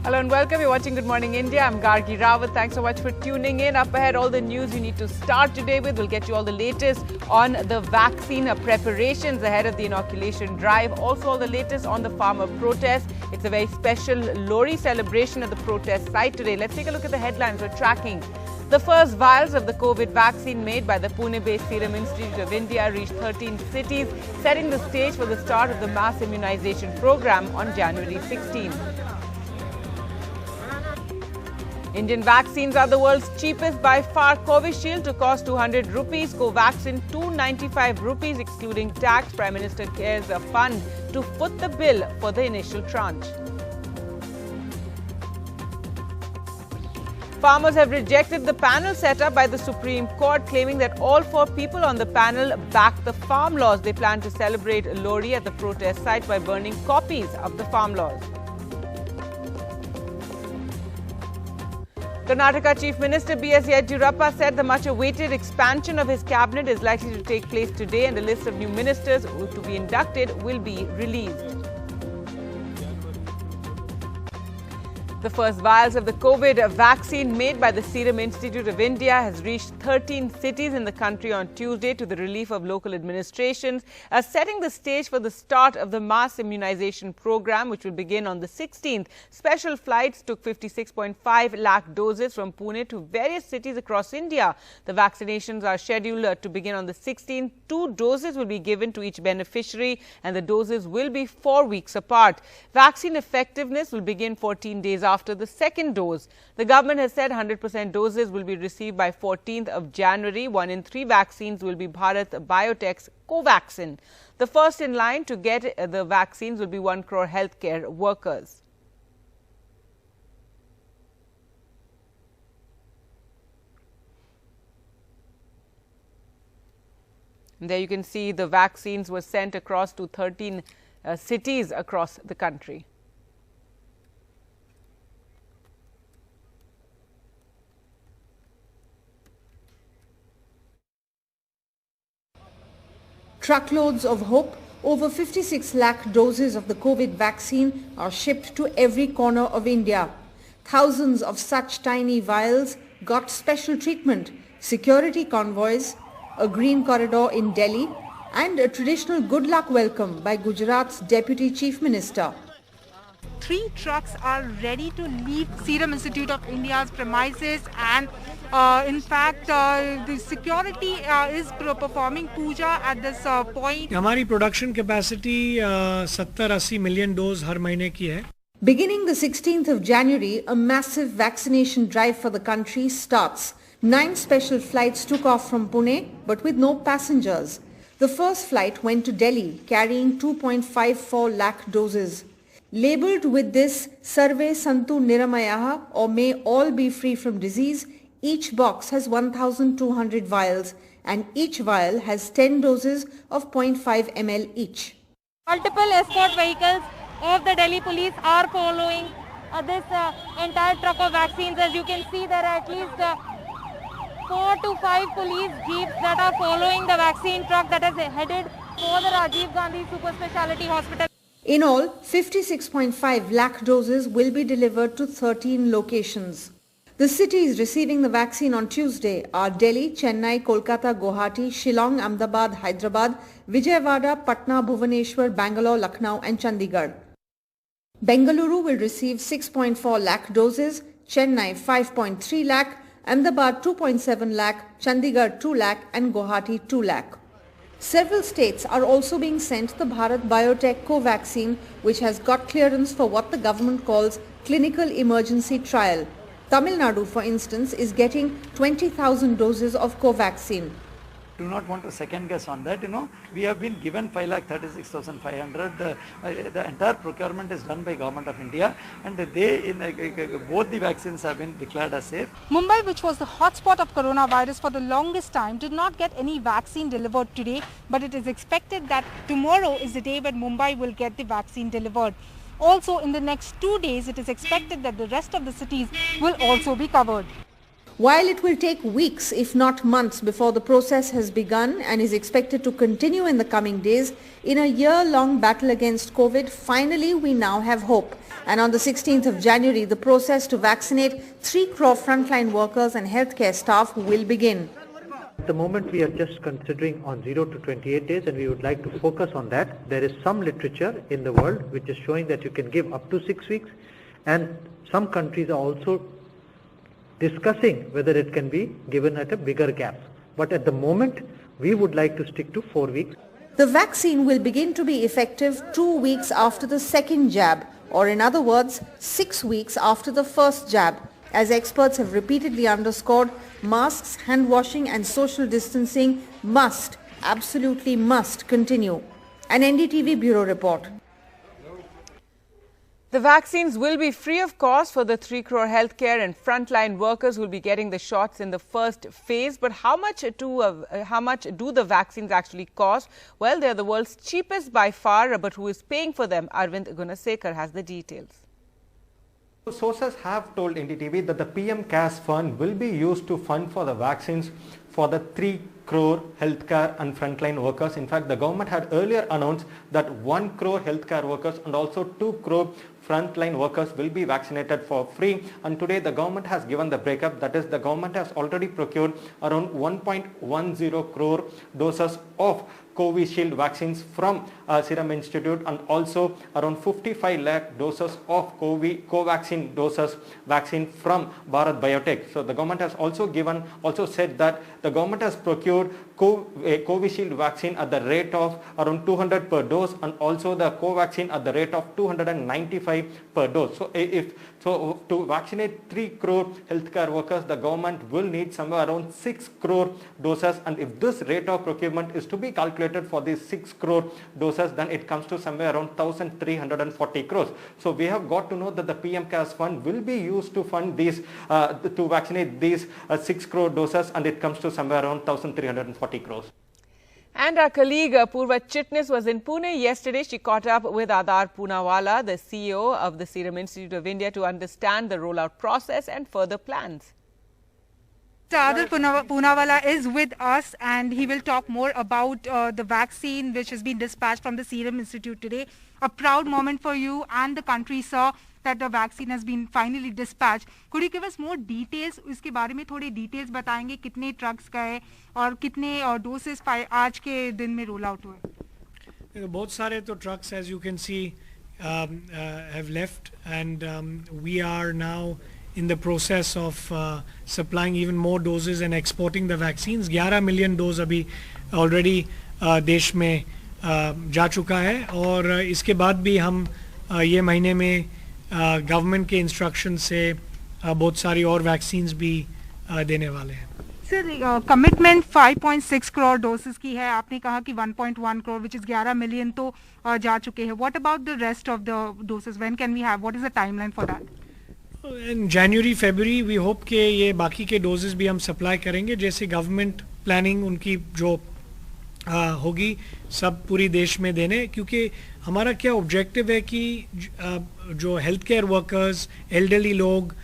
Hello and welcome. You're watching Good Morning India. I'm Gargi Rawat. Thanks so much for tuning in. Up ahead, all the news you need to start today with. We'll get you all the latest on the vaccine preparations ahead of the inoculation drive. Also, all the latest on the farmer protest. It's a very special Lori celebration at the protest site today. Let's take a look at the headlines we're tracking. The first vials of the COVID vaccine made by the Pune-based Serum Institute of India reached 13 cities, setting the stage for the start of the mass immunization program on January 16. Indian vaccines are the world's cheapest by far. Covishield to cost 200 rupees, Covaxin 295 rupees excluding tax. Prime Minister cares a fund to foot the bill for the initial tranche. Farmers have rejected the panel set up by the Supreme Court, claiming that all 4 people on the panel back the farm laws. They plan to celebrate Lori at the protest site by burning copies of the farm laws. Karnataka Chief Minister B.S. Yediyurappa said the much-awaited expansion of his cabinet is likely to take place today and the list of new ministers to be inducted will be released. The first vials of the COVID vaccine made by the Serum Institute of India has reached 13 cities in the country on Tuesday to the relief of local administrations, setting the stage for the start of the mass immunization program, which will begin on the 16th. Special flights took 56.5 lakh doses from Pune to various cities across India. The vaccinations are scheduled to begin on the 16th. 2 doses will be given to each beneficiary and the doses will be 4 weeks apart. Vaccine effectiveness will begin 14 days after the second dose. The government has said 100% doses will be received by 14th of January. 1 in 3 vaccines will be Bharat Biotech's Covaxin. The first in line to get the vaccines will be 1 crore healthcare workers. And there you can see the vaccines were sent across to 13 cities across the country. Truckloads of hope, over 56 lakh doses of the COVID vaccine are shipped to every corner of India. Thousands of such tiny vials got special treatment, security convoys, a green corridor in Delhi and a traditional good luck welcome by Gujarat's Deputy Chief Minister. 3 trucks are ready to leave Serum Institute of India's premises and in fact the security is performing puja at this point. हमारी production capacity 70-80 million dose हर महीने की है. Beginning the 16th of January, a massive vaccination drive for the country starts. 9 special flights took off from Pune but with no passengers. The first flight went to Delhi carrying 2.54 lakh doses. Labelled with this Sarve Santu Niramayaha or may all be free from disease, each box has 1,200 vials and each vial has 10 doses of 0.5 ml each. Multiple escort vehicles of the Delhi police are following this entire truck of vaccines. As you can see, there are at least 4 to 5 police jeeps that are following the vaccine truck that is headed for the Rajiv Gandhi Super Speciality Hospital. In all, 56.5 lakh doses will be delivered to 13 locations. The cities receiving the vaccine on Tuesday are Delhi, Chennai, Kolkata, Guwahati, Shillong, Ahmedabad, Hyderabad, Vijayawada, Patna, Bhubaneswar, Bangalore, Lucknow and Chandigarh. Bengaluru will receive 6.4 lakh doses, Chennai 5.3 lakh, Ahmedabad 2.7 lakh, Chandigarh 2 lakh and Guwahati 2 lakh. Several states are also being sent the Bharat Biotech Covaxin, which has got clearance for what the government calls clinical emergency trial. Tamil Nadu, for instance, is getting 20,000 doses of Covaxin. Do not want to second guess on that. We have been given 5,36,500. The entire procurement is done by Government of India, and both the vaccines have been declared as safe. Mumbai, which was the hotspot of coronavirus for the longest time, did not get any vaccine delivered today, but it is expected that tomorrow is the day when Mumbai will get the vaccine delivered. Also, in the next 2 days, it is expected that the rest of the cities will also be covered. While it will take weeks, if not months, before the process has begun and is expected to continue in the coming days, in a year-long battle against COVID, finally we now have hope. And on the 16th of January, the process to vaccinate 3 crore frontline workers and healthcare staff will begin. At the moment we are just considering on 0 to 28 days and we would like to focus on that. There is some literature in the world which is showing that you can give up to 6 weeks, and some countries are also discussing whether it can be given at a bigger gap. But at the moment we would like to stick to 4 weeks. The vaccine will begin to be effective 2 weeks after the second jab, or in other words, 6 weeks after the first jab. As experts have repeatedly underscored, masks, hand washing and social distancing must, absolutely must continue. An NDTV Bureau report. The vaccines will be free of cost for the 3 crore healthcare and frontline workers who will be getting the shots in the first phase. But how much do the vaccines actually cost? Well, they are the world's cheapest by far, but who is paying for them? Arvind Gunasekar has the details. Sources have told NDTV that the PM CARES fund will be used to fund for the vaccines for the 3 crore healthcare and frontline workers. In fact, the government had earlier announced that 1 crore healthcare workers and also 2 crore frontline workers will be vaccinated for free, and today the government has given the breakup. That is, the government has already procured around 1.10 crore doses of Covishield vaccines from Serum Institute, and also around 55 lakh doses of Covaxin doses vaccine from Bharat Biotech. So the government has also said that the government has procured Covishield vaccine at the rate of around 200 per dose, and also the Covaxin at the rate of 295 per dose. So to vaccinate 3 crore healthcare workers, the government will need somewhere around 6 crore doses, and if this rate of procurement is to be calculated for these 6 crore doses, then it comes to somewhere around 1,340 crores. So we have got to know that the PM CARES fund will be used to fund these, to vaccinate these 6 crore doses, and it comes to somewhere around 1,340 crores. And our colleague Purva Chitnis was in Pune yesterday. She caught up with Adar Poonawala, the CEO of the Serum Institute of India, to understand the rollout process and further plans. Adar Poonawala is with us, and he will talk more about the vaccine which has been dispatched from the Serum Institute today. A proud moment for you and the country, sir, that the vaccine has been finally dispatched. Could you give us more details? इसके बारे में थोड़ी details बताएंगे, कितने trucks गए और कितने doses आज के दिन में roll out हुए? बहुत सारे तो trucks, as you can see, have left, and we are now in the process of supplying even more doses and exporting the vaccines. 11 million dose अभी already देश में जा चुका है, और इसके बाद भी हम ये महीने में गवर्नमेंट के इंस्ट्रक्शन से बहुत सारी और वैक्सीन्स भी देने वाले हैं. सर, कमिटमेंट 5.6 करोड़ डोसेस की है. आपने कहा कि 1.1 करोड़ विच इज 11 मिलियन तो जा चुके हैं. What about the rest of the doses? When can we have? What is the timeline for that? In January February we hope के ये बाकी के डोजेस भी हम सप्लाई करेंगे. जैसे गवर्नमेंट प्लानिंग उनकी जो होगी सब पूरी देश में देने, क्योंकि हमारा क्या ऑब्जेक्टिव है कि जो हेल्थ केयर वर्कर्स, एल्डरली लोग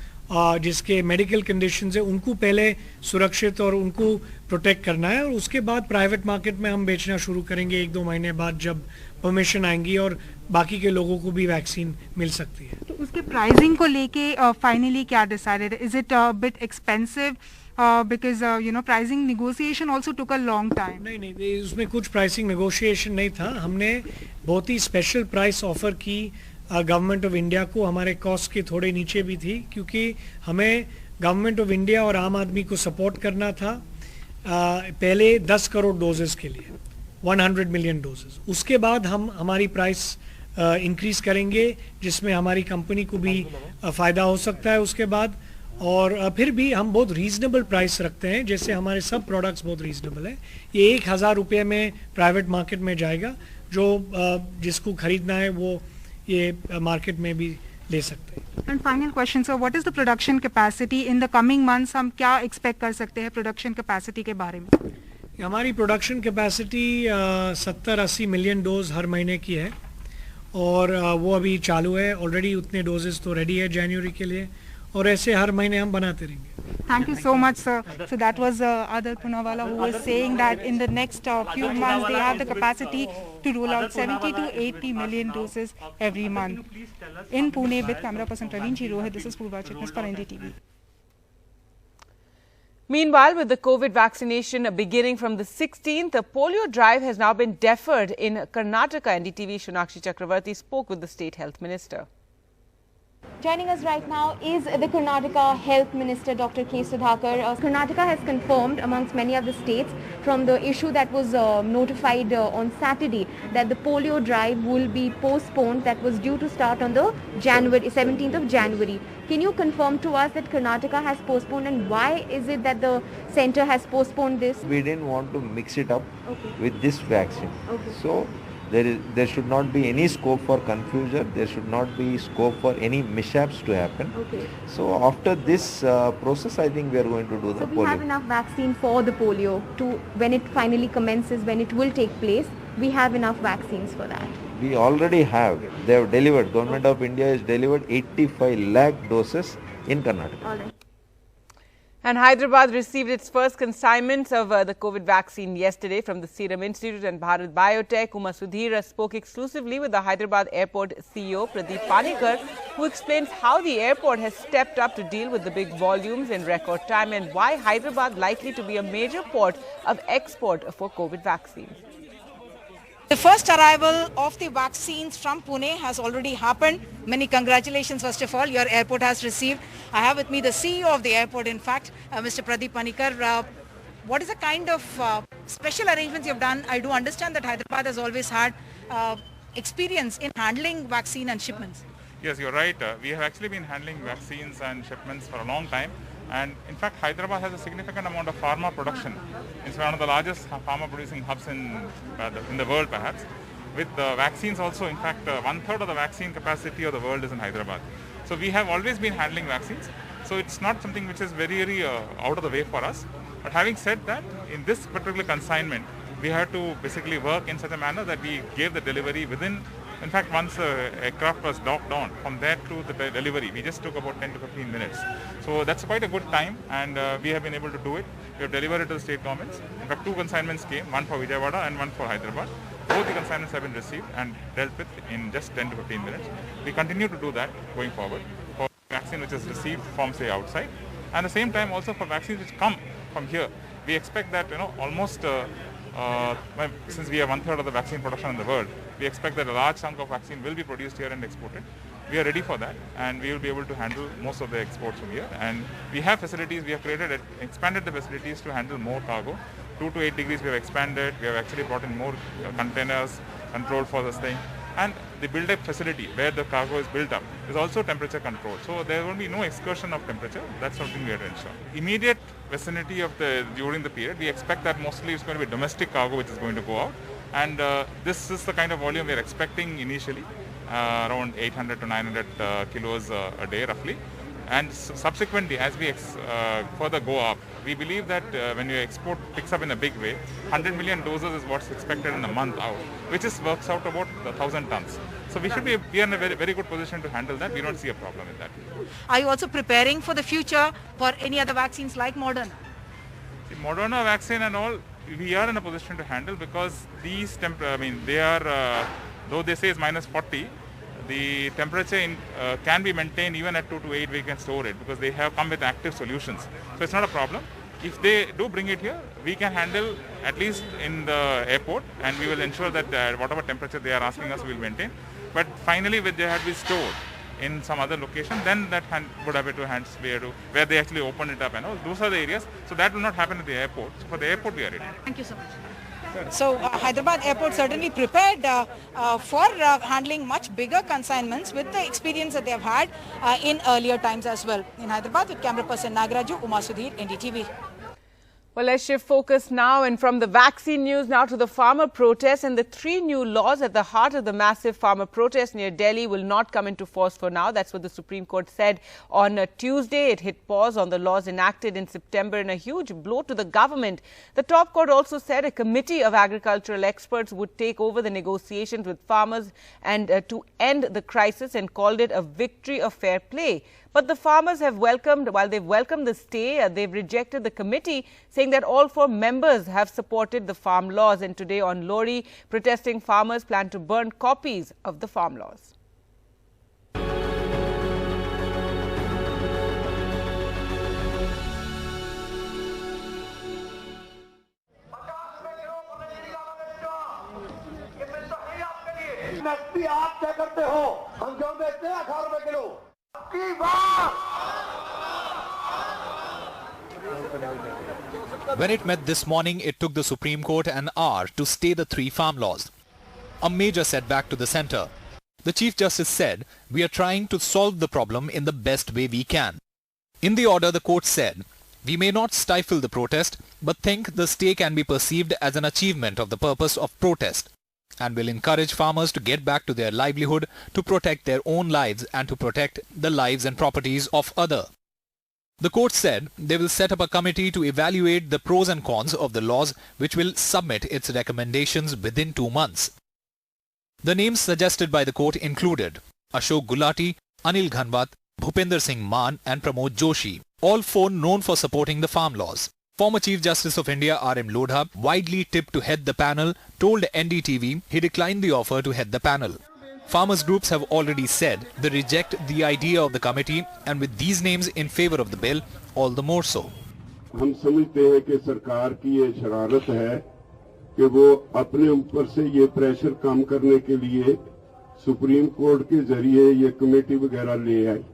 जिसके मेडिकल कंडीशंस है, उनको पहले सुरक्षित और उनको प्रोटेक्ट करना है, और उसके बाद प्राइवेट मार्केट में हम बेचना शुरू करेंगे 1-2 महीने बाद जब परमिशन आएंगी और बाकी के लोगों को भी वैक्सीन मिल सकती है. तो उसके प्राइसिंग को लेके फाइनली क्या decided? Is it bit expensive? Because pricing negotiation also took a long time. नहीं, उसमें कुछ प्राइसिंग नेगोशिएशन नहीं था. हमने बहुत ही स्पेशल प्राइस ऑफर की गवर्नमेंट ऑफ इंडिया को. हमारे कॉस्ट के थोड़े नीचे भी थी, क्योंकि हमें गवर्नमेंट ऑफ इंडिया और आम आदमी को सपोर्ट करना था. पहले 10 करोड़ डोजेस के लिए 100 मिलियन डोजेस. उसके बाद हम हमारी प्राइस इंक्रीज करेंगे, जिसमें हमारी कंपनी को भी फ़ायदा हो सकता है उसके बाद. और फिर भी हम बहुत रीजनेबल प्राइस रखते हैं. जैसे हमारे सब प्रोडक्ट्स बहुत रीजनेबल है. ये 1000 रुपये में प्राइवेट मार्केट में जाएगा. जो जिसको खरीदना है वो ये मार्केट में भी ले सकते हैं. And final question sir, what is the production capacity in the coming months? हम क्या एक्सपेक्ट कर सकते हैं प्रोडक्शन कैपेसिटी के बारे में? हमारी प्रोडक्शन कैपेसिटी 70-80 मिलियन डोज हर महीने की है, और वो अभी चालू है. ऑलरेडी उतने डोजेस तो रेडी है जनवरी के लिए, और ऐसे हर महीने हम बनाते रहेंगे. Thank you so much, sir. So that was Adar Punawala, who was saying that in the next few months they have the capacity to roll out 70 to 80 million doses every month. In Pune, with camera person Praveen Rohit, this is Purva Chitnis for NDTV. Meanwhile, with the COVID vaccination beginning from the 16th, a polio drive has now been deferred in Karnataka. NDTV Shunakshi Chakravarti spoke with the state health minister. Joining us right now is the Karnataka Health Minister, Dr. K. Sudhakar. Karnataka has confirmed, amongst many other states, from the issue that was notified on Saturday, that the polio drive will be postponed. That was due to start on the 17th of January. Can you confirm to us that Karnataka has postponed, and why is it that the centre has postponed this? We didn't want to mix it up with this vaccine. So there should not be any scope for confusion. There should not be scope for any mishaps to happen. So after this process, I think we are going to do the polio. So we have enough vaccine for the polio to, when it finally commences, when it will take place, we have enough vaccines for that. We already have. They have delivered. Government of India has delivered 85 lakh doses in Karnataka. All right. And Hyderabad received its first consignments of the COVID vaccine yesterday from the Serum Institute and Bharat Biotech. Uma Sudhir spoke exclusively with the Hyderabad Airport CEO Pradeep Panikkar, who explains how the airport has stepped up to deal with the big volumes in record time and why Hyderabad likely to be a major port of export for COVID vaccines. The first arrival of the vaccines from Pune has already happened. Many congratulations, first of all, your airport has received. I have with me the CEO of the airport, in fact, Mr. Pradeep Panikkar. What is the kind of special arrangements you have done? I do understand that Hyderabad has always had experience in handling vaccine and shipments. Yes, you're right. We have actually been handling vaccines and shipments for a long time. And in fact, Hyderabad has a significant amount of pharma production. It's one of the largest pharma producing hubs in the world, perhaps. With vaccines also, in fact, 1/3 of the vaccine capacity of the world is in Hyderabad. So we have always been handling vaccines. So it's not something which is very out of the way for us. But having said that, in this particular consignment, we had to basically work in such a manner that we gave the delivery within. In fact, once the aircraft was docked on, from there to the delivery, we just took about 10 to 15 minutes. So that's quite a good time, and we have been able to do it. We have delivered it to the state governments. In fact, 2 consignments came, one for Vijayawada and one for Hyderabad. Both the consignments have been received and dealt with in just 10 to 15 minutes. We continue to do that going forward for vaccine which is received from, say, outside. And at the same time also for vaccines which come from here. We expect that, almost since we have 1/3 of the vaccine production in the world, we expect that a large chunk of vaccine will be produced here and exported. We are ready for that, and we will be able to handle most of the exports from here. And we have facilities, we have expanded the facilities to handle more cargo. 2 to 8 degrees we have expanded. We have actually brought in more containers controlled for this thing. And the build-up facility where the cargo is built up is also temperature controlled. So there will be no excursion of temperature. That's something we have to ensure. Immediate vicinity of during the period, we expect that mostly it's going to be domestic cargo which is going to go out. And this is the kind of volume we are expecting initially, around 800 to 900 kilos a day roughly. And subsequently, as we further go up, we believe that when your export picks up in a big way, 100 million doses is what's expected in a month out, which works out about 1,000 tons. So we should be in a very, very good position to handle that. We don't see a problem with that. Are you also preparing for the future for any other vaccines like Moderna? The Moderna vaccine and all, we are in a position to handle because these they are, though they say it's -40, the temperature can be maintained even at 2 to 8. We can store it because they have come with active solutions. So it's not a problem. If they do bring it here, we can handle at least in the airport, and we will ensure that whatever temperature they are asking us, we will maintain. But finally, when they have to be stored in some other location, then that would have to hands where they actually open it up and all. Those are the areas. So that will not happen at the airport. So for the airport, we are ready. Thank you so much. So Hyderabad Airport certainly prepared for handling much bigger consignments with the experience that they have had in earlier times as well. In Hyderabad, with camera person Nagaraju, Uma Sudhir, NDTV. Well, let's shift focus now, and from the vaccine news now to the farmer protests, and the 3 new laws at the heart of the massive farmer protest near Delhi will not come into force for now. That's what the Supreme Court said on Tuesday. It hit pause on the laws enacted in September in a huge blow to the government. The top court also said a committee of agricultural experts would take over the negotiations with farmers and to end the crisis, and called it a victory of fair play. But the farmers have while they've welcomed the stay, they've rejected the committee, saying that all 4 members have supported the farm laws. And today on Lohri, protesting farmers plan to burn copies of the farm laws. When it met this morning, it took the Supreme Court an hour to stay the 3 farm laws, a major setback to the centre. The Chief Justice said, "We are trying to solve the problem in the best way we can." In the order, the court said, "We may not stifle the protest, but think the stay can be perceived as an achievement of the purpose of protest, and will encourage farmers to get back to their livelihood, to protect their own lives and to protect the lives and properties of others." The court said they will set up a committee to evaluate the pros and cons of the laws, which will submit its recommendations within 2 months. The names suggested by the court included Ashok Gulati, Anil Ghanwat, Bhupender Singh Maan and Pramod Joshi, all 4 known for supporting the farm laws. Former Chief Justice of India R.M. Lodha, widely tipped to head the panel, told NDTV he declined the offer to head the panel. Farmers groups have already said they reject the idea of the committee, and with these names in favor of the bill, all the more so. हम समझते हैं कि सरकार की ये शरारत है कि वो अपने ऊपर से ये प्रेशर कम करने के लिए सुप्रीम कोर्ट के जरिए ये कमेटी वगैरह ले आई,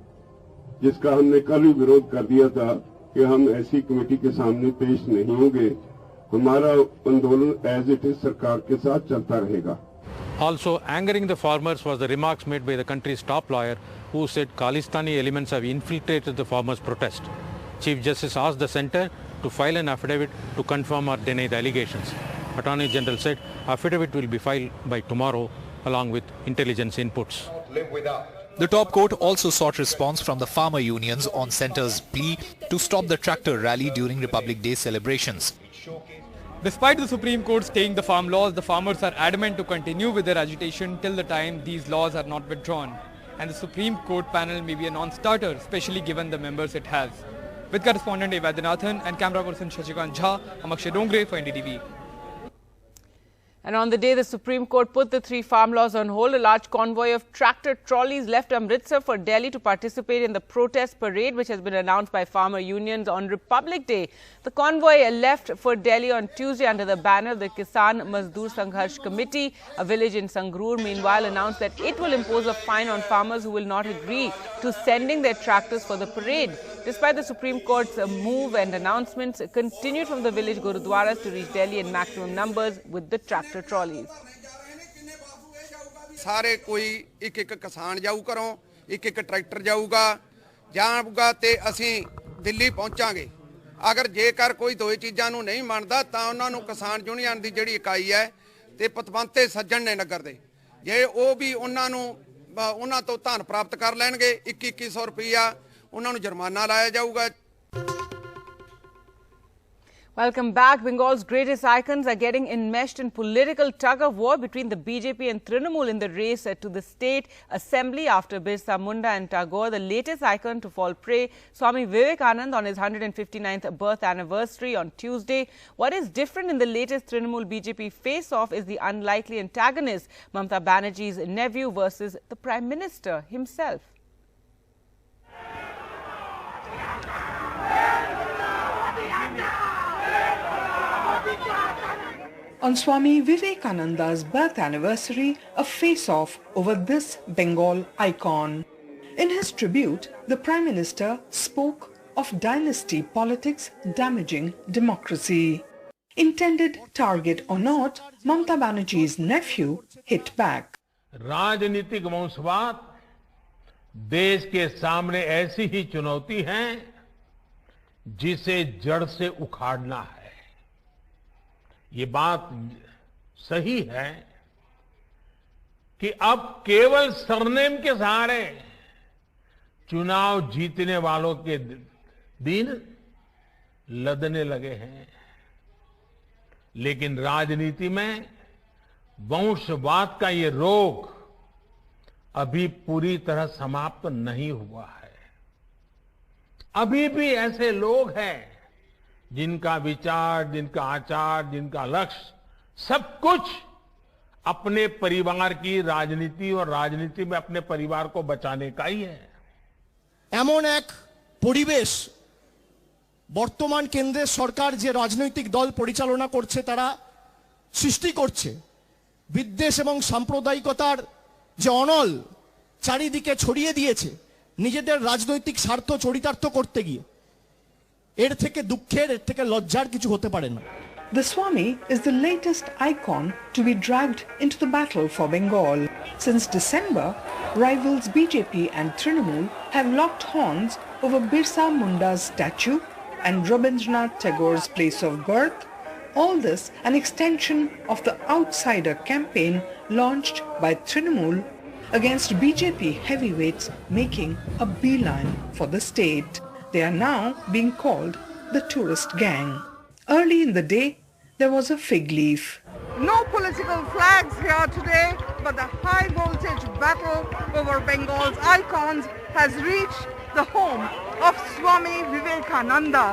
जिसका हमने कल ही विरोध कर दिया था कि हम ऐसी कमेटी के सामने पेश नहीं होंगे। हमारा आंदोलन एज इट इज सरकार के साथ चलता रहेगा। Also angering the farmers was the remarks made by the country's top lawyer, who said Khalistani elements have infiltrated the farmers' protest. Chief Justice asked the centre to file an affidavit to confirm or deny the allegations. Attorney General said affidavit will be filed by tomorrow along with intelligence inputs. The top court also sought response from the farmer unions on centre's plea to stop the tractor rally during Republic Day celebrations. Despite the Supreme Court staying the farm laws, the farmers are adamant to continue with their agitation till the time these laws are not withdrawn. And the Supreme Court panel may be a non-starter, especially given the members it has. With correspondent A. Vaidyanathan and camera person Shashikant Jha, I'm Akshay Dongre for NDTV. And on the day the Supreme Court put the 3 farm laws on hold, a large convoy of tractor trolleys left Amritsar for Delhi to participate in the protest parade, which has been announced by farmer unions on Republic Day. The convoy left for Delhi on Tuesday under the banner of the Kisan Mazdoor Sangharsh Committee. A village in Sangrur, meanwhile, announced that it will impose a fine on farmers who will not agree to sending their tractors for the parade. Despite the Supreme Court's move, and announcements continued from the village gurudwaras to reach Delhi in maximum numbers with the tractor trolleys. सारे कोई एक-एक किसान जाऊ करों, एक-एक tractor जाऊगा ते असीं दिल्ली पहुंचांगे। अगर जेकर कोई दो चीज़ां नूं नहीं मानदा तां उन्हां नूं किसान यूनियन दी जिहड़ी इकाई है ते पतवंते सज्जण ने नगर दे, जे ਉਹ भी उन्हां तो धन प्राप्त कर लैणगे, 2100 रुपया उन्हां नूं जुर्माना लाया जाऊगा। Welcome back. Bengal's greatest icons are getting enmeshed in political tug-of-war between the BJP and Trinamool in the race to the state assembly after Birsa Munda and Tagore, the latest icon to fall prey, Swami Vivekanand, on his 159th birth anniversary on Tuesday. What is different in the latest Trinamool BJP face-off is the unlikely antagonist, Mamata Banerjee's nephew versus the Prime Minister himself. On Swami Vivekananda's birth anniversary, a face-off over this Bengal icon. In his tribute, the Prime Minister spoke of dynasty politics damaging democracy. Intended target or not, Mamata Banerjee's nephew hit back. राजनीतिक वंशवाद देश के सामने ऐसी ही चुनौती है जिसे जड़ से उखाड़ना है। ये बात सही है कि अब केवल सरनेम के सहारे चुनाव जीतने वालों के दिन लदने लगे हैं, लेकिन राजनीति में वंशवाद का ये रोग अभी पूरी तरह समाप्त नहीं हुआ है। अभी भी ऐसे लोग हैं जिनका विचार, जिनका आचार, जिनका लक्ष्य सब कुछ अपने परिवार की राजनीति और राजनीति में अपने परिवार को बचाने का ही है। এমন এক পরিবেশ বর্তমান কেন্দ্রের সরকার যে রাজনৈতিক দল পরিচালনা করছে তারা সৃষ্টি করছে। বিদ্বেষ এবং সাম্প্রদায়িকতার যে অনল চারিদিকে ছড়িয়ে দিয়েছে নিজেদের রাজনৈতিক স্বার্থ চরিতার্থ করতে গিয়ে, এর থেকে দুঃখের, এর থেকে লজ্জার কিছু হতে পারে না। The Swami is the latest icon to be dragged into the battle for Bengal. Since December, rivals BJP and Trinamool have locked horns over Birsa Munda's statue and Rabindranath Tagore's place of birth. All this an extension of the outsider campaign launched by Trinamool against BJP heavyweights making a beeline for the state. They are now being called the tourist gang. Early in the day, there was a fig leaf. No political flags here today, but the high voltage battle over Bengal's icons has reached the home of Swami Vivekananda.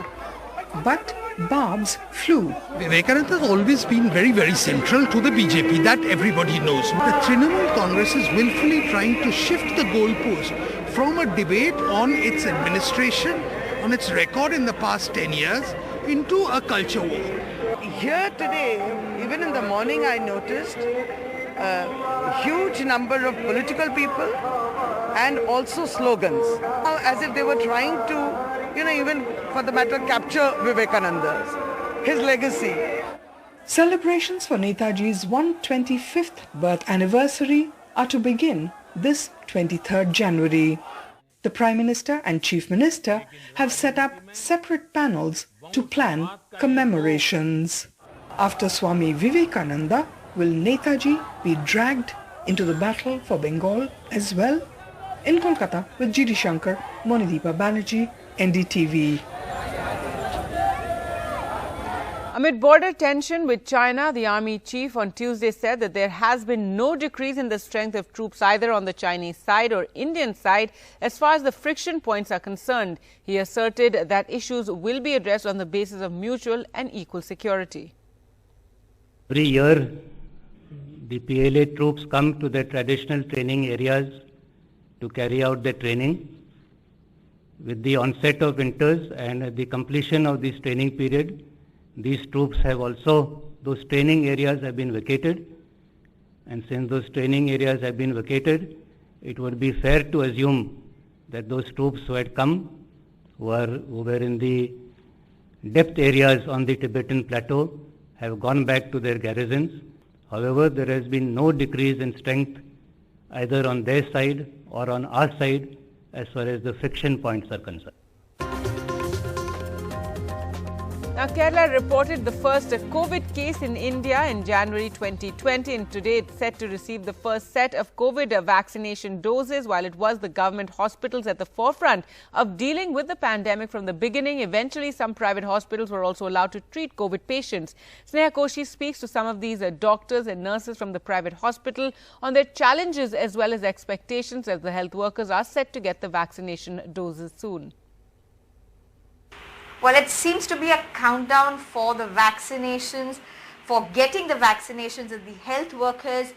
But barbs flew. Vivekananda has always been very, very central to the BJP, that everybody knows. The Trinamool Congress is willfully trying to shift the goalpost from a debate on its administration, on its record in the past 10 years, into a culture war. Here today, even in the morning, I noticed a huge number of political people and also slogans, as if they were trying to, even for the matter, capture Vivekananda's, his legacy. Celebrations for Netaji's 125th birth anniversary are to begin this 23rd January. The Prime Minister and Chief Minister have set up separate panels to plan commemorations. After Swami Vivekananda, will Netaji be dragged into the battle for Bengal as well? In Kolkata with G.D. Shankar, Monideepa Banerjee, NDTV. Amid border tension with China, the army chief on Tuesday said that there has been no decrease in the strength of troops either on the Chinese side or Indian side as far as the friction points are concerned. He asserted that issues will be addressed on the basis of mutual and equal security. Every year, the PLA troops come to their traditional training areas to carry out their training. With the onset of winters and the completion of this training period, these troops have also, those training areas have been vacated, and since those training areas have been vacated, it would be fair to assume that those troops who had come, who were in the depth areas on the Tibetan plateau, have gone back to their garrisons. However, there has been no decrease in strength either on their side or on our side as far as the friction points are concerned. Now, Kerala reported the first COVID case in India in January 2020, and today it's set to receive the first set of COVID vaccination doses. While it was the government hospitals at the forefront of dealing with the pandemic from the beginning, eventually some private hospitals were also allowed to treat COVID patients. Sneha Koshi speaks to some of these doctors and nurses from the private hospital on their challenges as well as expectations as the health workers are set to get the vaccination doses soon. Well, it seems to be a countdown for the vaccinations, for getting the vaccinations of the health workers,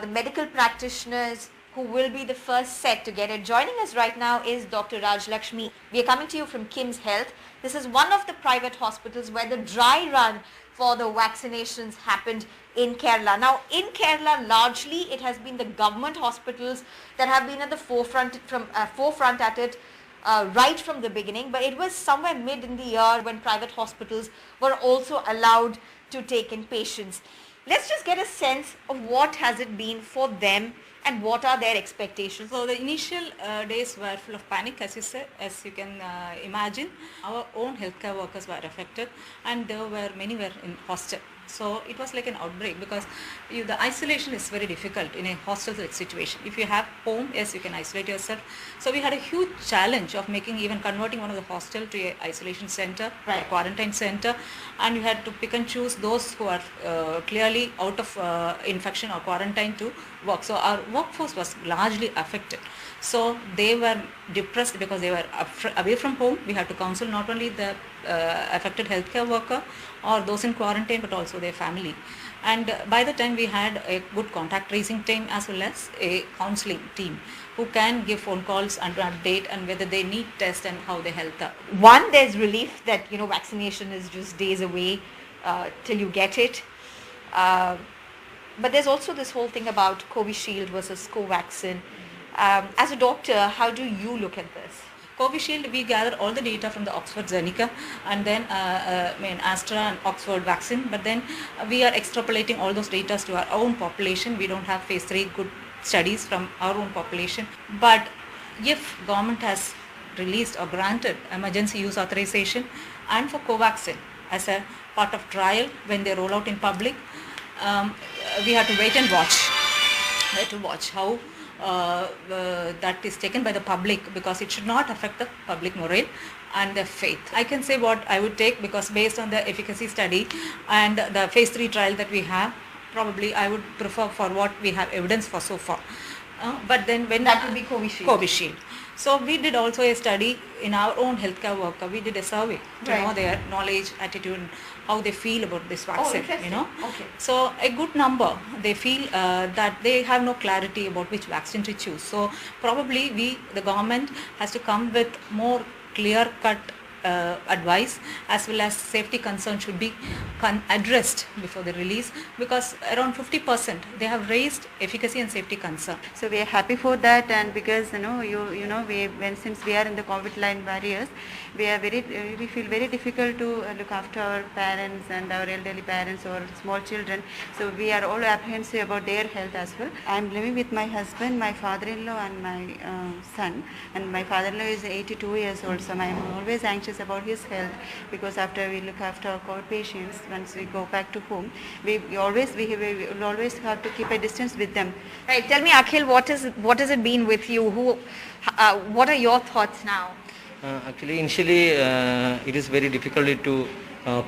the medical practitioners who will be the first set to get it. Joining us right now is Dr. Raj Lakshmi. We are coming to you from Kim's Health. This is one of the private hospitals where the dry run for the vaccinations happened in Kerala. Now, in Kerala, largely it has been the government hospitals that have been at the forefront at it. Right from the beginning, but it was somewhere mid in the year when private hospitals were also allowed to take in patients. Let's just get a sense of what has it been for them and what are their expectations. So the initial days were full of panic, as you can imagine. Our own healthcare workers were affected, and many were in hostel. So it was like an outbreak because the isolation is very difficult in a hostel situation. If you have home, yes, you can isolate yourself. So we had a huge challenge of converting one of the hostel to a isolation center, a quarantine center, and you had to pick and choose those who are clearly out of infection or quarantine to work. So our workforce was largely affected. So they were depressed because they were away from home. We had to counsel not only the affected healthcare worker or those in quarantine, but also their family. And by the time we had a good contact tracing team as well as a counseling team who can give phone calls and update and whether they need tests and how their health are. One, there's relief that, vaccination is just days away till you get it. But there's also this whole thing about Covishield versus Covaxin. As a doctor, how do you look at this? Covishield, we gather all the data from the Oxford Zeneca and then Astra and Oxford vaccine, but then we are extrapolating all those data to our own population. We don't have phase 3 good studies from our own population. But if government has released or granted emergency use authorization and for Covaxin as a part of trial when they roll out in public, we have to wait and watch. We have to watch how that is taken by the public, because it should not affect the public morale and their faith. I can say what I would take, because based on the efficacy study and the phase 3 trial that we have, probably I would prefer for what we have evidence for so far. But then when that will be Covishield. Covishield. So we did also a study in our own healthcare worker. We did a survey to know their knowledge, attitude, how they feel about this vaccine. Okay. So a good number, they feel that they have no clarity about which vaccine to choose. So probably the government has to come with more clear-cut advice, as well as safety concerns should be addressed before the release, because around 50% they have raised efficacy and safety concern. So we are happy for that, and because since we are in the COVID line barriers, we feel very difficult to look after our parents and our elderly parents or small children. So we are all apprehensive about their health as well. I am living with my husband, my father-in-law, and my son. And my father-in-law is 82 years old, so I am always anxious about his health, because after we look after our COVID patients, once we go back to home, we will always have to keep a distance with them. Right. Tell me, Akhil, what has it been with you? What are your thoughts now? Actually, initially, it is very difficult to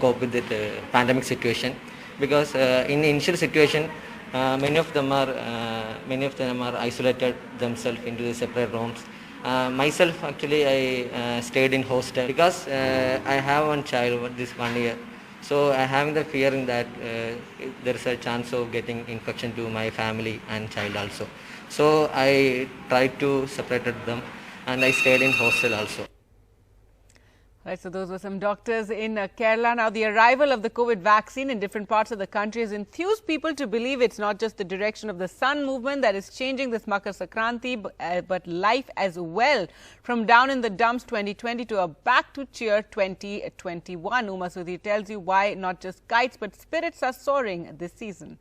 cope with the pandemic situation, because in the initial situation, many of them are isolated themselves into the separate rooms. Myself, actually, I stayed in hostel because I have one child, this 1 year. So I having the fearing that there is a chance of getting infection to my family and child also. So I tried to separate them, and I stayed in hostel also. Right, so those were some doctors in Kerala. Now, the arrival of the COVID vaccine in different parts of the country has enthused people to believe it's not just the direction of the sun movement that is changing this Makar Sankranti, but life as well. From down in the dumps 2020 to a back to cheer 2021. Uma Sudhi tells you why not just kites but spirits are soaring this season.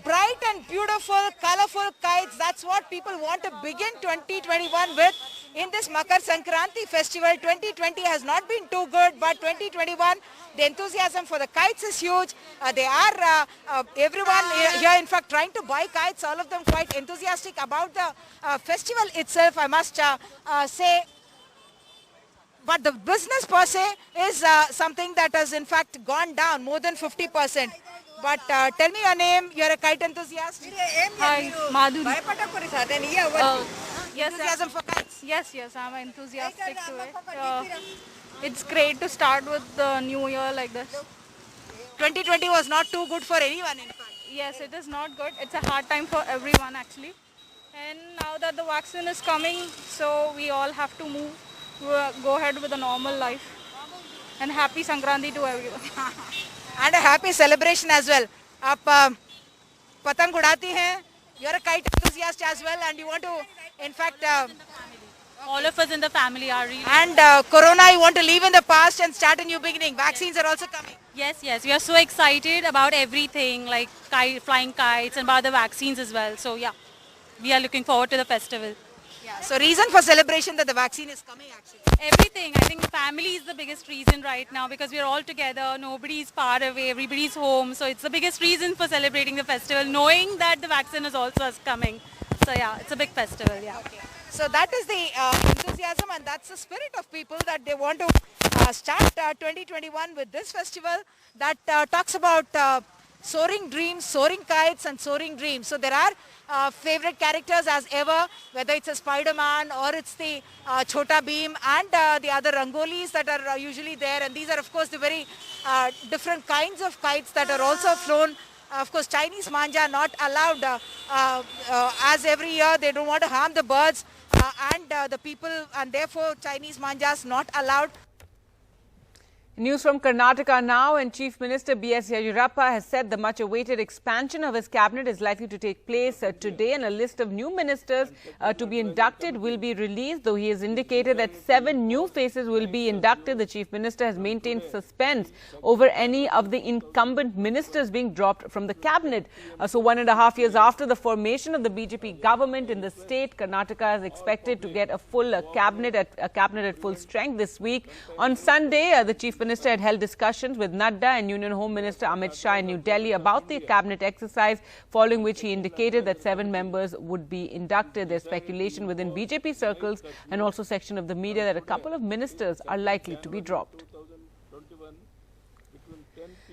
Bright and beautiful, colorful kites, that's what people want to begin 2021 with in this Makar Sankranti festival. 2020 has not been too good, but 2021, the enthusiasm for the kites is huge. Everyone here, in fact, trying to buy kites, all of them quite enthusiastic about the festival itself, I must say. But the business per se is something that has in fact gone down more than 50%. But tell me your name, you're a kite enthusiast. Hi, Madhuri. Yes, enthusiasm for kites? Yes, I'm enthusiastic to it. It's great to start with the new year like this. 2020 was not too good for anyone, in fact. Yes, it is not good. It's a hard time for everyone actually. And now that the vaccine is coming, so we all have to go ahead with a normal life. And happy Sankranti to everyone. And a happy celebration as well. Aap patang udati hain. You're a kite enthusiast as well, and you want to, in fact, all of us in the family are really. And Corona, you want to leave in the past and start a new beginning. Vaccines are also coming. Yes, we are so excited about everything, like flying kites and about the vaccines as well. So yeah, we are looking forward to the festival. Yeah, so reason for celebration that the vaccine is coming actually? Everything. I think family is the biggest reason right now because we are all together. Nobody is far away. Everybody's home. So it's the biggest reason for celebrating the festival, knowing that the vaccine is also coming. So yeah, it's a big festival. Yeah. Okay. So that is the enthusiasm and that's the spirit of people that they want to start 2021 with this festival that talks about soaring dreams, soaring kites and soaring dreams. So there are favorite characters as ever, whether it's a Spider-Man or it's the Chota Beam and the other rangolis that are usually there. And these are of course the very different kinds of kites that are also flown. Of course, Chinese manja not allowed as every year. They don't want to harm the birds and the people, and therefore Chinese manjas not allowed. News from Karnataka now, and Chief Minister B.S. Yediyurappa has said the much-awaited expansion of his cabinet is likely to take place today, and a list of new ministers to be inducted will be released. Though he has indicated that 7 new faces will be inducted, the Chief Minister has maintained suspense over any of the incumbent ministers being dropped from the cabinet. So 1.5 years after the formation of the BJP government in the state, Karnataka is expected to get a full cabinet at full strength this week. On Sunday, the Chief Minister had held discussions with Nadda and Union Home Minister Amit Shah in New Delhi about the cabinet exercise, following which he indicated that 7 members would be inducted. There's speculation within BJP circles and also section of the media that a couple of ministers are likely to be dropped.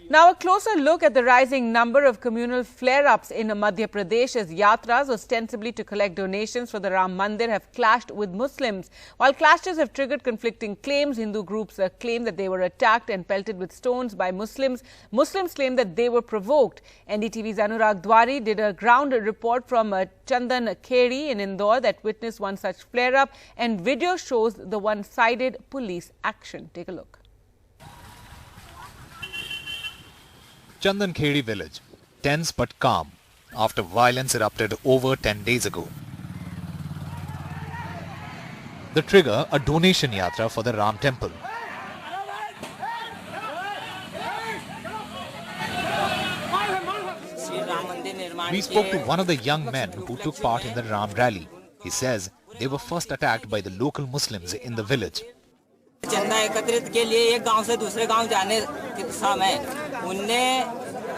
Now a closer look at the rising number of communal flare-ups in Madhya Pradesh as yatras ostensibly to collect donations for the Ram Mandir have clashed with Muslims. While clashes have triggered conflicting claims, Hindu groups claim that they were attacked and pelted with stones by Muslims. Muslims claim that they were provoked. NDTV's Anurag Dwari did a ground report from Chandan Kheri in Indore that witnessed one such flare-up, and video shows the one-sided police action. Take a look. Chandan Kheri village, tense but calm after violence erupted over 10 days ago. The trigger, a donation yatra for the Ram temple. We spoke to one of the young men who took part in the Ram rally. He says they were first attacked by the local Muslims in the village. चंदा एकत्रित के लिए एक गांव से दूसरे गांव जाने के समय उनने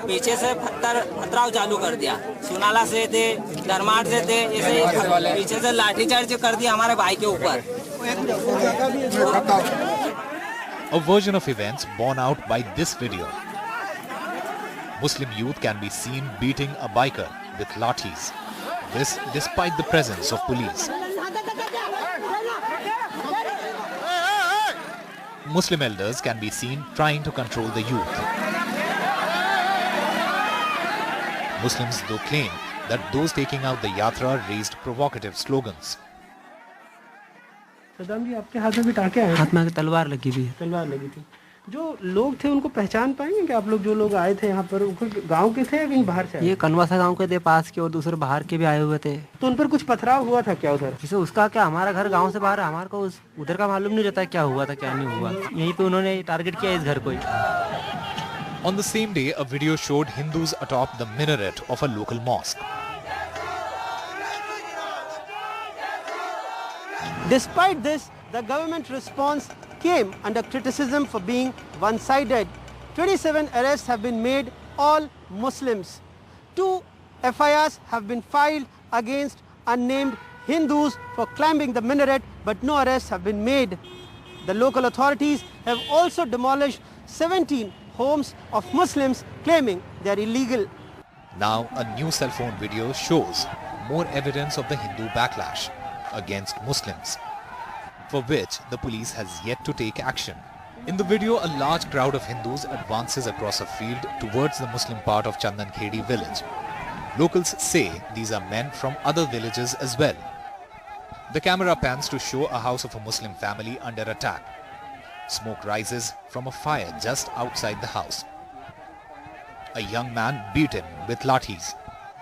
पीछे से पथराव चालू कर दिया। सुनाला से थे, धर्माट से थे, ऐसे पीछे से लाठीचार्ज कर दिया हमारे भाई के ऊपर। A version of events borne out by this video. Muslim youth can be seen beating a biker with lathis. This despite the presence of police. Muslim elders can be seen trying to control the youth. Muslims though claim that those taking out the yatra raised provocative slogans. Saddam जी, आपके हाथ में भी टाके आए? हाथ में तलवार लगी हुई है। तलवार लगी थी। जो लोग थे उनको पहचान पाएंगे कि आप लोग जो लोग आए थे यहाँ पर गांव के थे या कहीं बाहर से आए? ये कनवासा गांव के थे पास के, और दूसरे बाहर के भी आए हुए थे। तो उन पर कुछ पथराव हुआ था क्या उधर? जैसे उसका क्या, हमारा घर गांव से बाहर है, हमारे को उधर का मालूम नहीं रहता क्या हुआ था क्या नहीं हुआ। यहीं पे उन्होंने टारगेट किया इस घर को ही। On the same day, a video showed Hindus atop the minaret of a local mosque. Despite this, the government response came under criticism for being one-sided. 27 arrests have been made, all Muslims. 2 FIRs have been filed against unnamed Hindus for climbing the minaret, but no arrests have been made. The local authorities have also demolished 17 homes of Muslims, claiming they are illegal. Now a new cell phone video shows more evidence of the Hindu backlash against Muslims, for which the police has yet to take action. In the video, a large crowd of Hindus advances across a field towards the Muslim part of Chandan Kheri village. Locals say these are men from other villages as well. The camera pans to show a house of a Muslim family under attack. Smoke rises from a fire just outside the house. A young man beaten with lathis.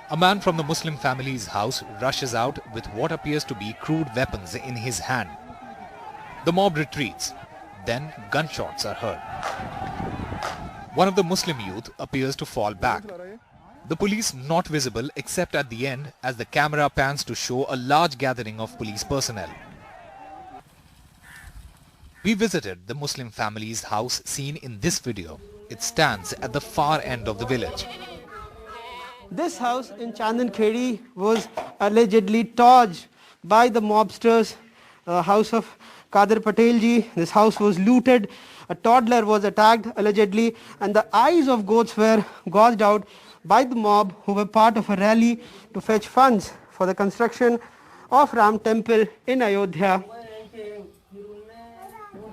A man from the Muslim family's house rushes out with what appears to be crude weapons in his hand. The mob retreats. Then gunshots are heard. One of the Muslim youth appears to fall back. The police not visible except at the end as the camera pans to show a large gathering of police personnel. We visited the Muslim family's house seen in this video. It stands at the far end of the village. This house in Chandankhedi was allegedly torched by the mobsters, house of Kadir Patel ji. This house was looted. A toddler was attacked allegedly, and the eyes of goats were gouged out by the mob who were part of a rally to fetch funds for the construction of Ram Temple in Ayodhya.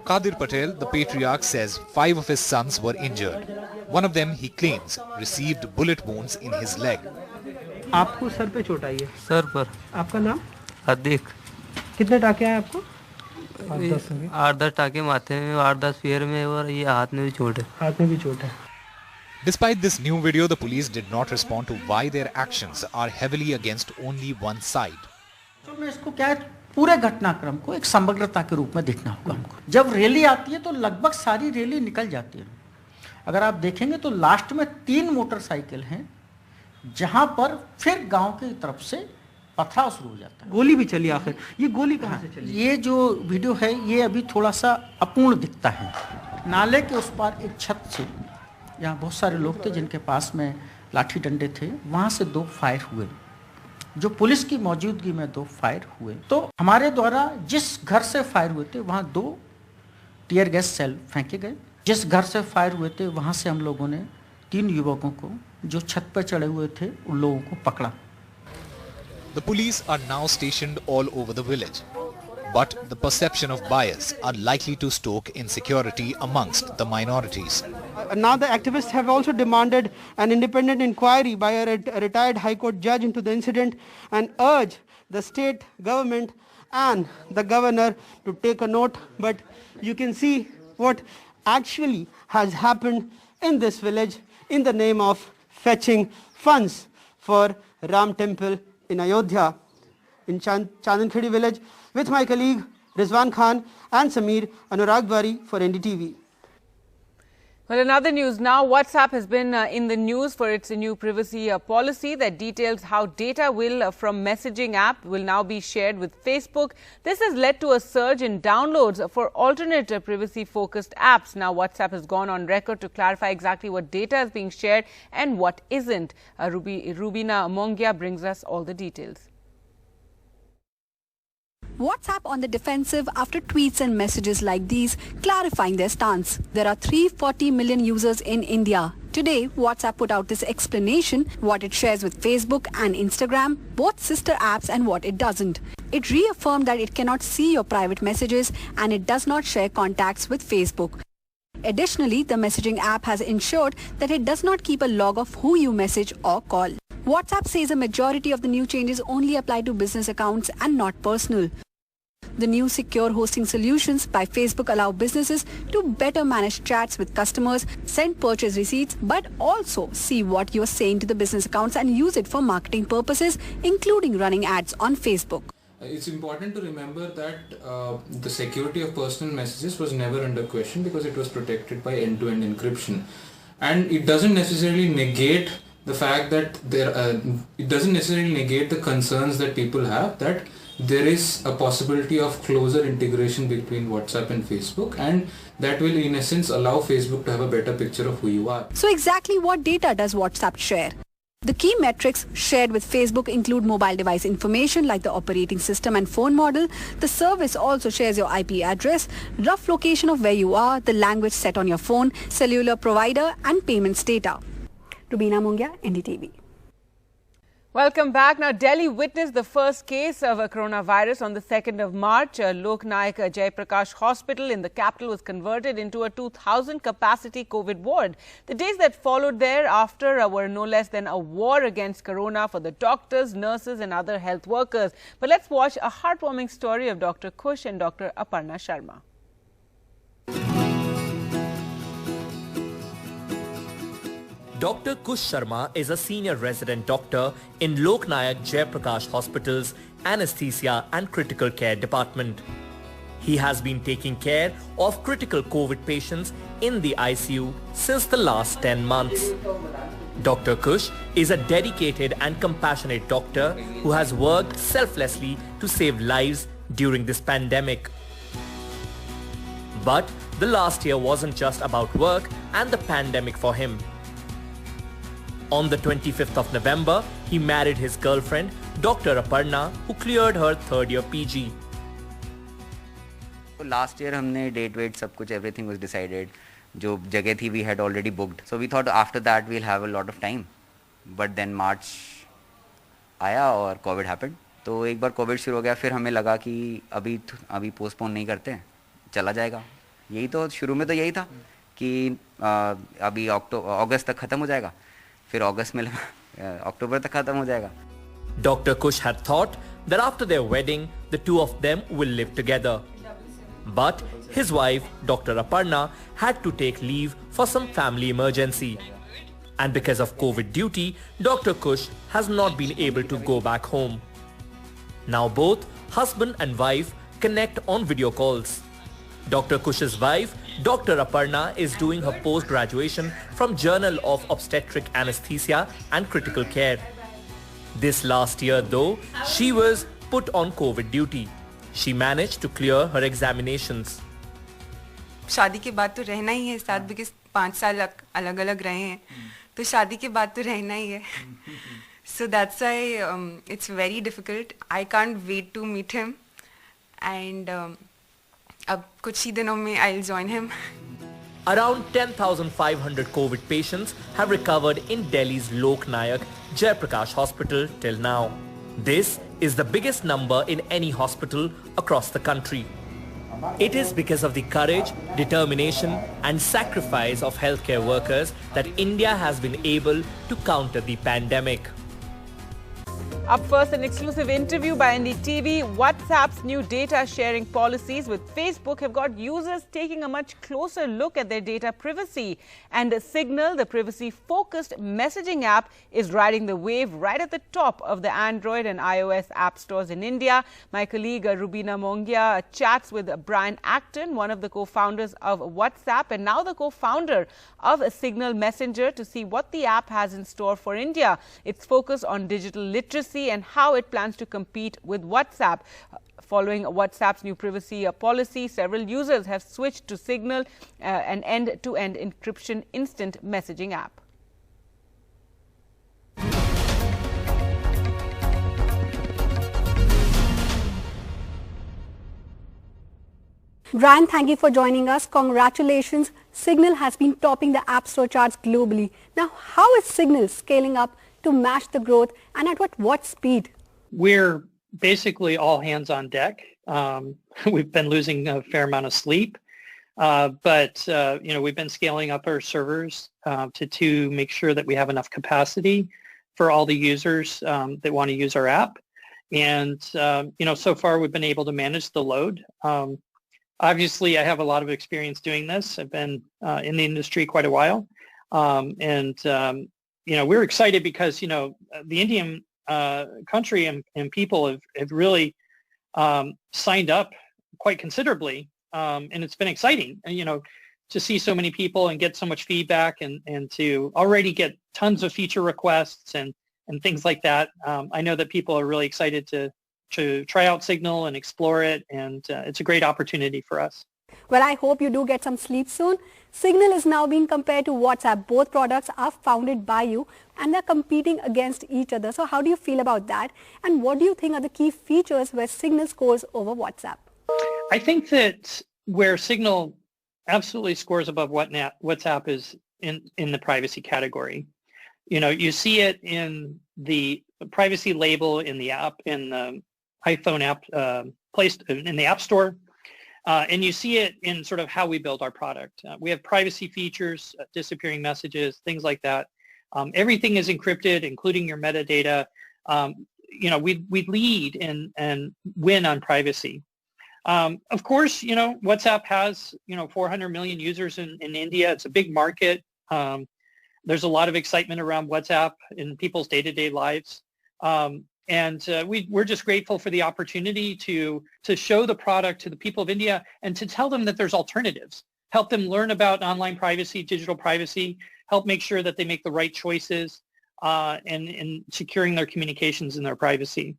Kadir Patel, the patriarch, says 5 of his sons were injured. One of them, he claims, received bullet wounds in his leg. आपको sir पे चोट आई है? Sir पर। आपका नाम? अधिक। कितने टाके आए आपको? 8-10 टाके माथे में, 8-10 पैर में और ये हाथ में भी चोट है। हाथ में भी चोट है। Despite this new video, the police did not respond to why their actions are heavily against only one side. तो मैं इसको क्या है, पूरे घटनाक्रम को एक समग्रता के रूप में देखना होगा हमको। जब रैली आती है तो लगभग सारी रैली निकल जाती है। अगर आप देखेंगे तो लास्ट में 3 मोटरसाइकिल हैं, जहां पर फिर गांव की तरफ से पथराव शुरू हो जाता है। गोली भी चली आखिर। ये गोली कहां से चली? ये जो वीडियो है ये अभी थोड़ा सा अपूर्ण दिखता है। नाले के उस पार एक छत से, यहाँ बहुत सारे लोग थे जिनके पास में लाठी डंडे थे, वहां से 2 फायर हुए। जो पुलिस की मौजूदगी में 2 फायर हुए। तो हमारे द्वारा जिस घर से फायर हुए थे वहां 2 टीयर गैस सेल फेंके गए। जिस घर से फायर हुए थे वहां से हम लोगों ने 3 युवकों को जो छत पर चढ़े हुए थे उन लोगों को पकड़ा। The police are now stationed all over the village, but the perception of bias are likely to stoke insecurity amongst the minorities. Now the activists have also demanded an independent inquiry by a retired High Court judge into the incident and urge the state government and the governor to take a note. But you can see what actually has happened in this village in the name of fetching funds for Ram Temple in Ayodhya. In Chandankhedi village with my colleague Rizwan Khan and Sameer Anurag Bari for NDTV. Well, in other news now, WhatsApp has been in the news for its new privacy policy that details how data from messaging app will now be shared with Facebook. This has led to a surge in downloads for alternate privacy-focused apps. Now, WhatsApp has gone on record to clarify exactly what data is being shared and what isn't. Rubina Mongia brings us all the details. WhatsApp on the defensive after tweets and messages like these clarifying their stance. There are 340 million users in India. Today, WhatsApp put out this explanation, what it shares with Facebook and Instagram, both sister apps, and what it doesn't. It reaffirmed that it cannot see your private messages and it does not share contacts with Facebook. Additionally, the messaging app has ensured that it does not keep a log of who you message or call. WhatsApp says a majority of the new changes only apply to business accounts and not personal. The new secure hosting solutions by Facebook allow businesses to better manage chats with customers, send purchase receipts, but also see what you're saying to the business accounts and use it for marketing purposes, including running ads on Facebook. It's important to remember that the security of personal messages was never under question because it was protected by end-to-end encryption. And it doesn't necessarily negate the fact that it doesn't necessarily negate the concerns that people have that there is a possibility of closer integration between WhatsApp and Facebook, and that will in essence allow Facebook to have a better picture of who you are. So exactly what data does WhatsApp share? The key metrics shared with Facebook include mobile device information like the operating system and phone model. The service also shares your IP address, rough location of where you are, the language set on your phone, cellular provider and payments data. Rubina Mongia, NDTV. Welcome back. Now, Delhi witnessed the first case of coronavirus on the 2nd of March. Lok Nayak Jayaprakash Hospital in the capital was converted into a 2,000 capacity COVID ward. The days that followed thereafter were no less than a war against corona for the doctors, nurses and other health workers. But let's watch a heartwarming story of Dr. Kush and Dr. Aparna Sharma. Dr. Kush Sharma is a senior resident doctor in Lok Nayak Jayaprakash Hospital's Anesthesia and Critical Care Department. He has been taking care of critical COVID patients in the ICU since the last 10 months. Dr. Kush is a dedicated and compassionate doctor who has worked selflessly to save lives during this pandemic. But the last year wasn't just about work and the pandemic for him. On the 25th of November, he married his girlfriend, Dr. Aparna, who cleared her third year PG. Last year हमने date wait सब कुछ everything was decided. जो जगह थी we had already booked. So we thought after that we'll have a lot of time. But then March आया और COVID happened. तो एक बार COVID शुरू हो गया, फिर हमें लगा कि अभी postpone नहीं करते, चला जाएगा. यही तो शुरू में तो यही था कि अभी अगस्त तक खत्म हो जाएगा, फिर अगस्त में अक्टूबर तक खत्म हो जाएगा. Dr. Kush had thought that after their wedding, the two of them will live together. But his wife, Dr. Aparna, had to take leave for some family emergency. And because of COVID duty, Dr. Kush has not been able to go back home. Now both husband and wife connect on video calls. Dr. Kush's wife, Dr. Aparna, is doing her post-graduation from Journal of Obstetric Anesthesia and Critical Care. This last year though, she was put on COVID duty. She managed to clear her examinations. शादी के बाद तो रहना ही है साथ, because 5 साल अलग अलग रहे हैं, तो शादी के बाद तो रहना ही है. So that's why it's very difficult. I can't wait to meet him, and अब कुछ ही दिनों में I'll join him. Around 10,500 COVID patients have recovered in Delhi's Lok Nayak Jayaprakash Hospital till now. This is the biggest number in any hospital across the country. It is because of the courage, determination and sacrifice of healthcare workers that India has been able to counter the pandemic. Up first, an exclusive interview by NDTV. WhatsApp's new data sharing policies with Facebook have got users taking a much closer look at their data privacy. And Signal, the privacy-focused messaging app, is riding the wave right at the top of the Android and iOS app stores in India. My colleague Rubina Mongia chats with Brian Acton, one of the co-founders of WhatsApp and now the co-founder of Signal Messenger, to see what the app has in store for India. It's focused on digital literacy and how it plans to compete with WhatsApp. Following WhatsApp's new privacy policy, several users have switched to Signal, an end-to-end encryption instant messaging app. Brian, thank you for joining us. Congratulations. Signal has been topping the App Store charts globally. Now, how is Signal scaling up to match the growth, and at what speed? We're basically all hands on deck. We've been losing a fair amount of sleep, but we've been scaling up our servers to make sure that we have enough capacity for all the users that want to use our app. And so far we've been able to manage the load. Obviously, I have a lot of experience doing this. I've been in the industry quite a while, we're excited because, the Indian country and people have really signed up quite considerably. And it's been exciting, to see so many people and get so much feedback and to already get tons of feature requests and things like that. I know that people are really excited to try out Signal and explore it. And it's a great opportunity for us. Well, I hope you do get some sleep soon. Signal is now being compared to WhatsApp. Both products are founded by you and they're competing against each other. So how do you feel about that? And what do you think are the key features where Signal scores over WhatsApp? I think that where Signal absolutely scores above WhatsApp is in the privacy category. You see it in the privacy label in the app, in the iPhone app, placed in the App Store. And you see it in sort of how we build our product. We have privacy features, disappearing messages, things like that. Everything is encrypted, including your metadata. We lead and win on privacy. Of course, WhatsApp has, 400 million users in India. It's a big market. There's a lot of excitement around WhatsApp in people's day-to-day lives. We're just grateful for the opportunity to show the product to the people of India and to tell them that there's alternatives. help them learn about online privacy, digital privacy, help make sure that they make the right choices in securing their communications and their privacy.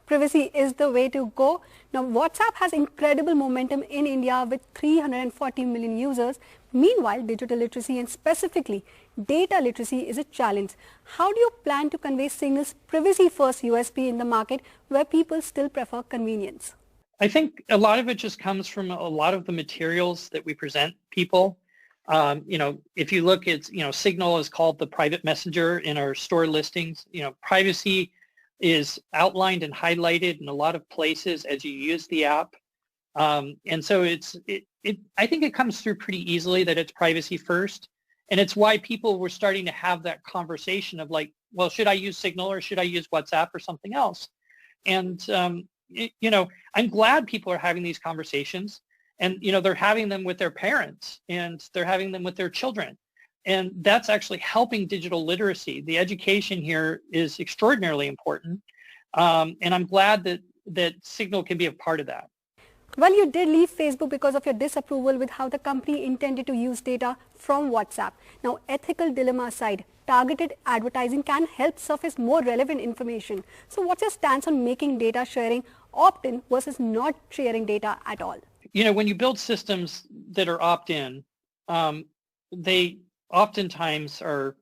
Privacy is the way to go. Now, WhatsApp has incredible momentum in India with 340 million users. Meanwhile, digital literacy and specifically data literacy is a challenge. How do you plan to convey Signal's privacy-first USP in the market where people still prefer convenience? I think a lot of it just comes from a lot of the materials that we present people. If you look at, Signal is called the private messenger in our store listings. Privacy is outlined and highlighted in a lot of places as you use the app. And so I think it comes through pretty easily that it's privacy first. And it's why people were starting to have that conversation of like, well, should I use Signal or should I use WhatsApp or something else? And, I'm glad people are having these conversations and, they're having them with their parents and they're having them with their children. And that's actually helping digital literacy. The education here is extraordinarily important. And I'm glad that Signal can be a part of that. Well, you did leave Facebook because of your disapproval with how the company intended to use data from WhatsApp. Now, ethical dilemma aside, targeted advertising can help surface more relevant information. So what's your stance on making data sharing opt-in versus not sharing data at all? When you build systems that are opt-in, they oftentimes are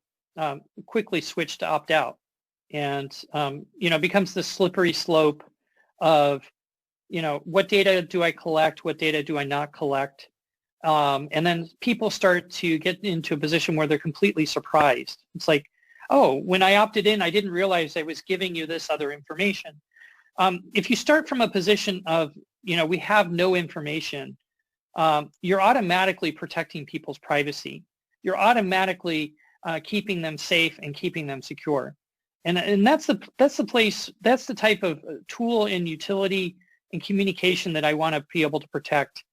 quickly switched to opt-out. And, it becomes this slippery slope of, what data do I collect? What data do I not collect? And then people start to get into a position where they're completely surprised. It's like, oh, when I opted in, I didn't realize I was giving you this other information. If you start from a position of, we have no information, you're automatically protecting people's privacy. You're automatically keeping them safe and keeping them secure. And that's the type of tool and utility and communication that I want to be able to protect.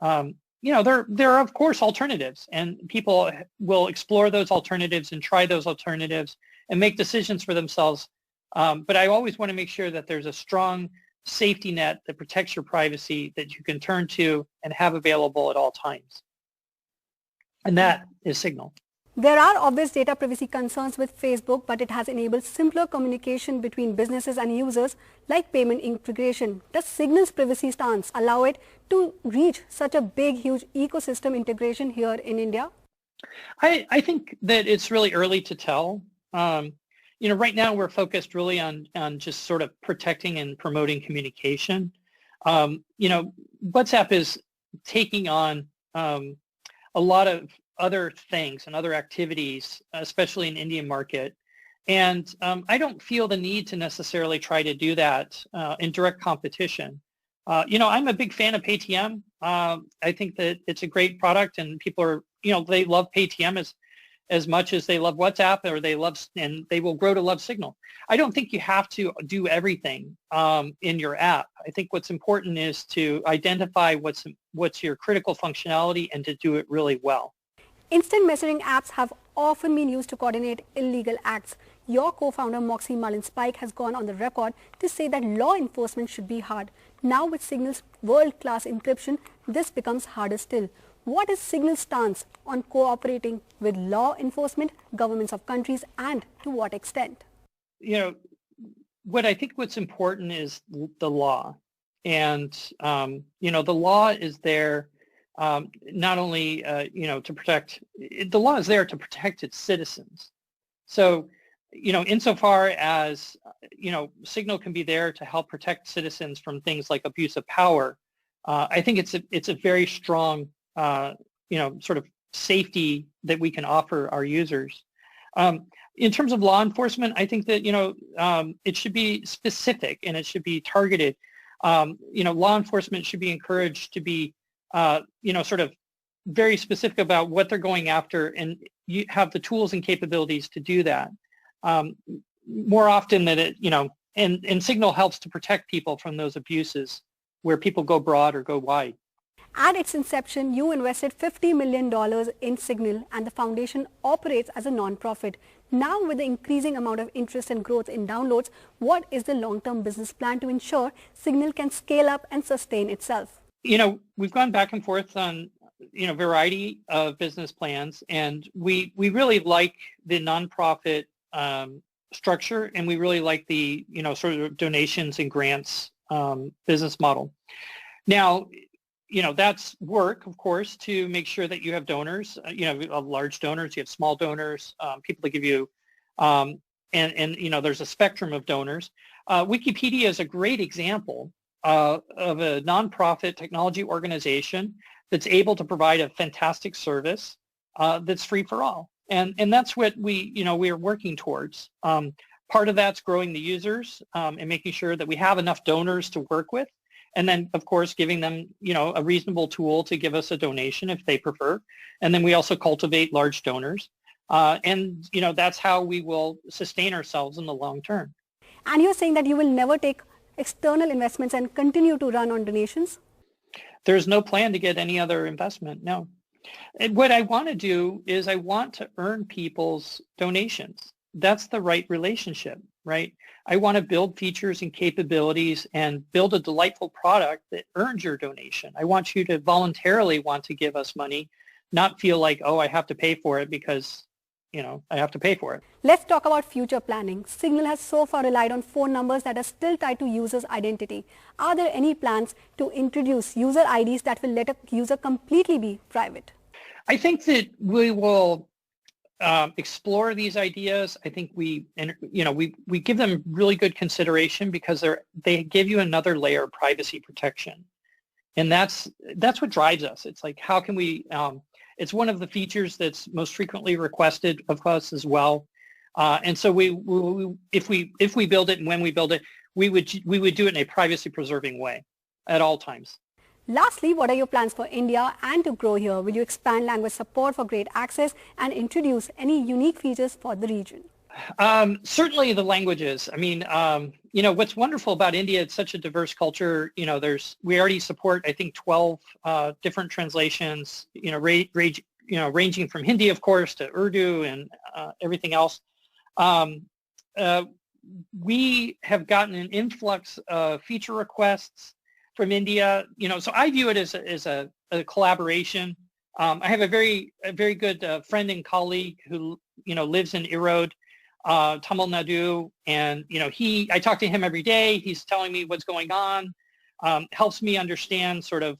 There are of course alternatives, and people will explore those alternatives and try those alternatives and make decisions for themselves. But I always want to make sure that there's a strong safety net that protects your privacy that you can turn to and have available at all times. And that is Signal. There are obvious data privacy concerns with Facebook, but it has enabled simpler communication between businesses and users like payment integration. Does Signal's privacy stance allow it to reach such a big, huge ecosystem integration here in India? I think that it's really early to tell. Right now we're focused really on just sort of protecting and promoting communication. WhatsApp is taking on a lot of other things and other activities, especially in Indian market. And I don't feel the need to necessarily try to do that in direct competition. I'm a big fan of Paytm. I think that it's a great product and people are, they love Paytm as much as they love WhatsApp and they will grow to love Signal. I don't think you have to do everything in your app. I think what's important is to identify what's your critical functionality and to do it really well. Instant messaging apps have often been used to coordinate illegal acts. Your co-founder Moxie Mullin-Spike has gone on the record to say that law enforcement should be hard. Now with Signal's world-class encryption, this becomes harder still. What is Signal's stance on cooperating with law enforcement, governments of countries, and to what extent? What's important is the law. And, the law is there not only, to protect, the law is there to protect its citizens. So, insofar as, Signal can be there to help protect citizens from things like abuse of power, I think it's a very strong, sort of safety that we can offer our users. In terms of law enforcement, I think that, it should be specific and it should be targeted. Law enforcement should be encouraged to be sort of very specific about what they're going after, and you have the tools and capabilities to do that. More often than it, and Signal helps to protect people from those abuses where people go broad or go wide. At its inception, you invested $50 million in Signal, and the foundation operates as a non-profit. Now, with the increasing amount of interest and growth in downloads, what is the long-term business plan to ensure Signal can scale up and sustain itself? We've gone back and forth on, variety of business plans, and we really like the nonprofit structure, and we really like the sort of donations and grants business model. Now, that's work, of course, to make sure that you have donors. You have large donors, you have small donors, people that give you, and there's a spectrum of donors. Wikipedia is a great example of a nonprofit technology organization that's able to provide a fantastic service that's free for all. And that's what we are working towards. Part of that's growing the users and making sure that we have enough donors to work with. And then, of course, giving them, a reasonable tool to give us a donation if they prefer. And then we also cultivate large donors. And that's how we will sustain ourselves in the long term. And you're saying that you will never take external investments and continue to run on donations? There's no plan to get any other investment, no. And what I want to do is I want to earn people's donations. That's the right relationship, right? I want to build features and capabilities and build a delightful product that earns your donation. I want you to voluntarily want to give us money, not feel like, oh, I have to pay for it because, I have to pay for it. Let's talk about future planning. Signal has so far relied on phone numbers that are still tied to users' identity. Are there any plans to introduce user IDs that will let a user completely be private? I think that we will explore these ideas. I think we give them really good consideration because they give you another layer of privacy protection, and that's what drives us. It's like, how can we? It's one of the features that's most frequently requested of us as well, and so if we build it and when we build it, we would do it in a privacy preserving way at all times. Lastly, what are your plans for India and to grow here? Will you expand language support for great access and introduce any unique features for the region? Certainly the languages. I mean, what's wonderful about India, it's such a diverse culture. We already support, I think, 12 different translations, ranging from Hindi, of course, to Urdu and everything else. We have gotten an influx of feature requests from India, so I view it as a collaboration. I have a very good friend and colleague who, lives in Erode, Tamil Nadu, and, I talk to him every day. He's telling me what's going on, helps me understand sort of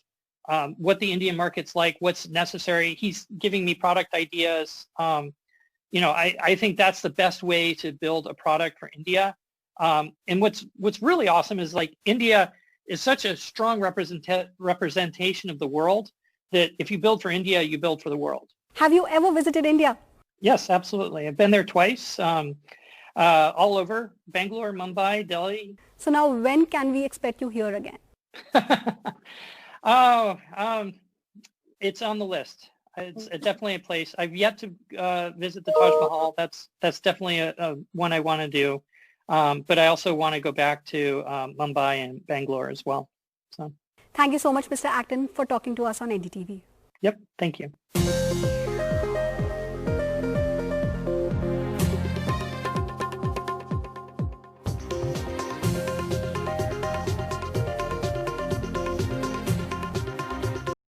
what the Indian market's like, what's necessary. He's giving me product ideas. I think that's the best way to build a product for India. And what's really awesome is like India is such a strong representation of the world that if you build for India, you build for the world. Have you ever visited India? Yes, absolutely. I've been there twice, all over, Bangalore, Mumbai, Delhi. So now when can we expect you here again? It's on the list. It's definitely a place. I've yet to visit the Taj Mahal. That's definitely a one I want to do. But I also want to go back to Mumbai and Bangalore as well. So, thank you so much, Mr. Acton, for talking to us on NDTV. Yep, thank you.